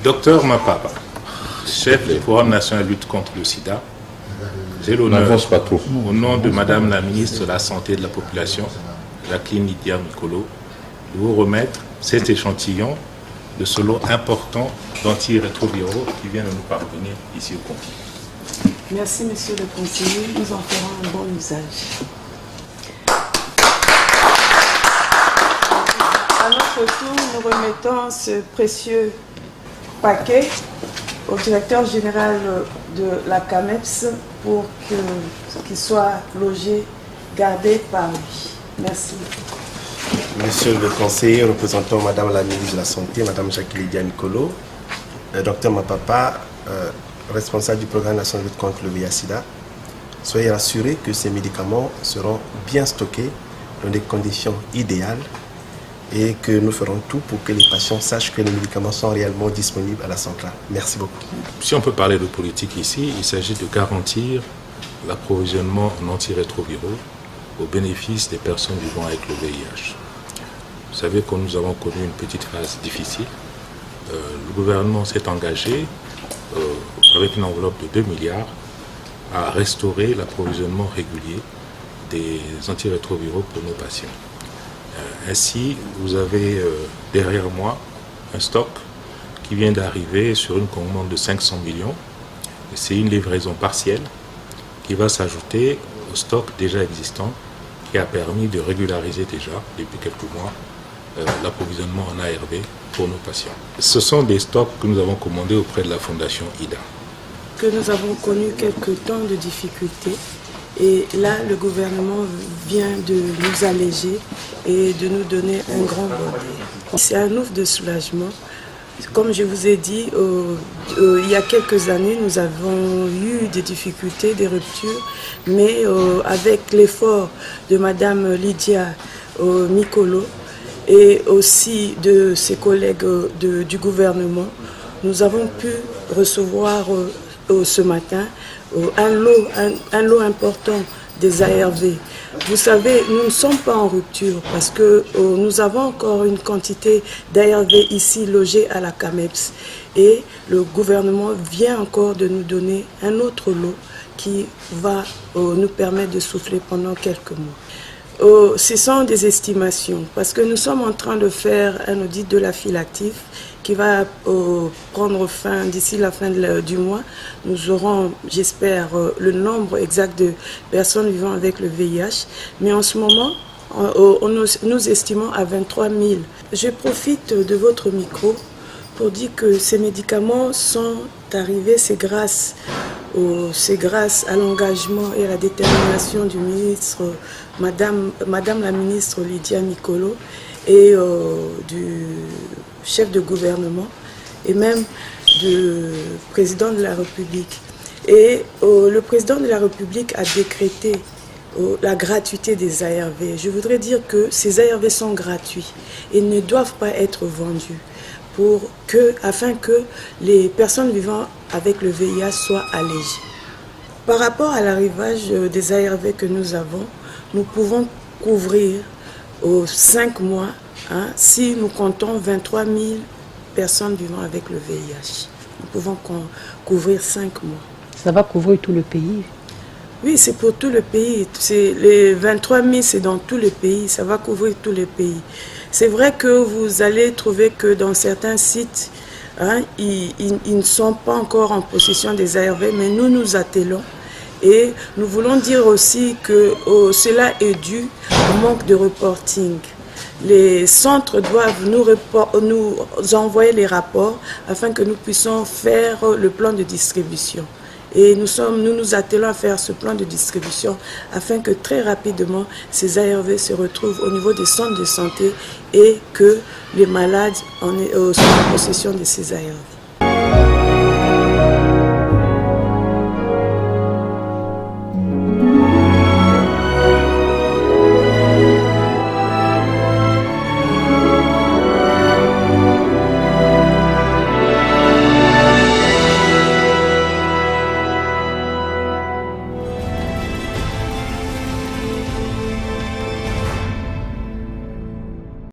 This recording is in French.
Docteur Mapapa, chef du Forum national de lutte contre le sida, j'ai l'honneur, au nom de Madame la ministre de la Santé et de la Population, Jacqueline Lydia Mikolo, de vous remettre cet échantillon de ce lot important d'antirétroviraux qui vient de nous parvenir ici au Conti. Merci, monsieur le conseiller. Nous en ferons un bon usage. À notre tour, nous remettons ce précieux paquet au directeur général de la CAMEPS pour qu'il soit logé, gardé par lui. Merci. Monsieur le conseiller, représentant Madame la ministre de la Santé, Madame Jacqueline Lydia Mikolo, Docteur Mapapa, responsable du programme national de lutte contre le VIH-Sida, soyez rassurés que ces médicaments seront bien stockés dans des conditions idéales et que nous ferons tout pour que les patients sachent que les médicaments sont réellement disponibles à la centrale. Merci beaucoup. Si on peut parler de politique ici, il s'agit de garantir l'approvisionnement en antirétroviraux au bénéfice des personnes vivant avec le VIH. Vous savez que nous avons connu une petite phase difficile. Le gouvernement s'est engagé avec une enveloppe de 2 milliards à restaurer l'approvisionnement régulier des antirétroviraux pour nos patients. Ainsi, vous avez derrière moi un stock qui vient d'arriver sur une commande de 500 millions. C'est une livraison partielle qui va s'ajouter au stock déjà existant qui a permis de régulariser déjà depuis quelques mois l'approvisionnement en ARV pour nos patients. Ce sont des stocks que nous avons commandés auprès de la Fondation IDA. Que nous avons connu quelques temps de difficultés et là le gouvernement vient de nous alléger et de nous donner un grand bordel. C'est un ouf de soulagement. Comme je vous ai dit, il y a quelques années, nous avons eu des difficultés, des ruptures, mais avec l'effort de Madame Lydia Mikolo et aussi de ses collègues du gouvernement, nous avons pu recevoir ce matin un lot important des ARV. Vous savez, nous ne sommes pas en rupture parce que nous avons encore une quantité d'ARV ici logés à la CAMEPS et le gouvernement vient encore de nous donner un autre lot qui va nous permettre de souffler pendant quelques mois. Ce sont des estimations parce que nous sommes en train de faire un audit de la file active qui va prendre fin d'ici la fin du mois. Nous aurons, j'espère, le nombre exact de personnes vivant avec le VIH. Mais en ce moment, nous estimons à 23 000. Je profite de votre micro pour dire que ces médicaments sont arrivés, c'est grâce à l'engagement et à la détermination du ministre, Madame la ministre Lydia Mikolo, et du chef de gouvernement et même du président de la République. Et le président de la République a décrété la gratuité des ARV. Je voudrais dire que ces ARV sont gratuits et ne doivent pas être vendus afin que les personnes vivant avec le VIH soient allégées. Par rapport à l'arrivage des ARV que nous avons, nous pouvons couvrir aux 5 mois, si nous comptons 23 000 personnes vivant avec le VIH. Nous pouvons couvrir 5 mois. Ça va couvrir tout le pays? Oui, c'est pour tout le pays. Les 23 000, c'est dans tout le pays. Ça va couvrir tout le pays. C'est vrai que vous allez trouver que dans certains sites, ils ne sont pas encore en possession des ARV, mais nous nous attelons. Et nous voulons dire aussi que cela est dû au manque de reporting. Les centres doivent nous envoyer les rapports afin que nous puissions faire le plan de distribution. Et nous nous attelons à faire ce plan de distribution afin que très rapidement ces ARV se retrouvent au niveau des centres de santé et que les malades soient en possession de ces ARV.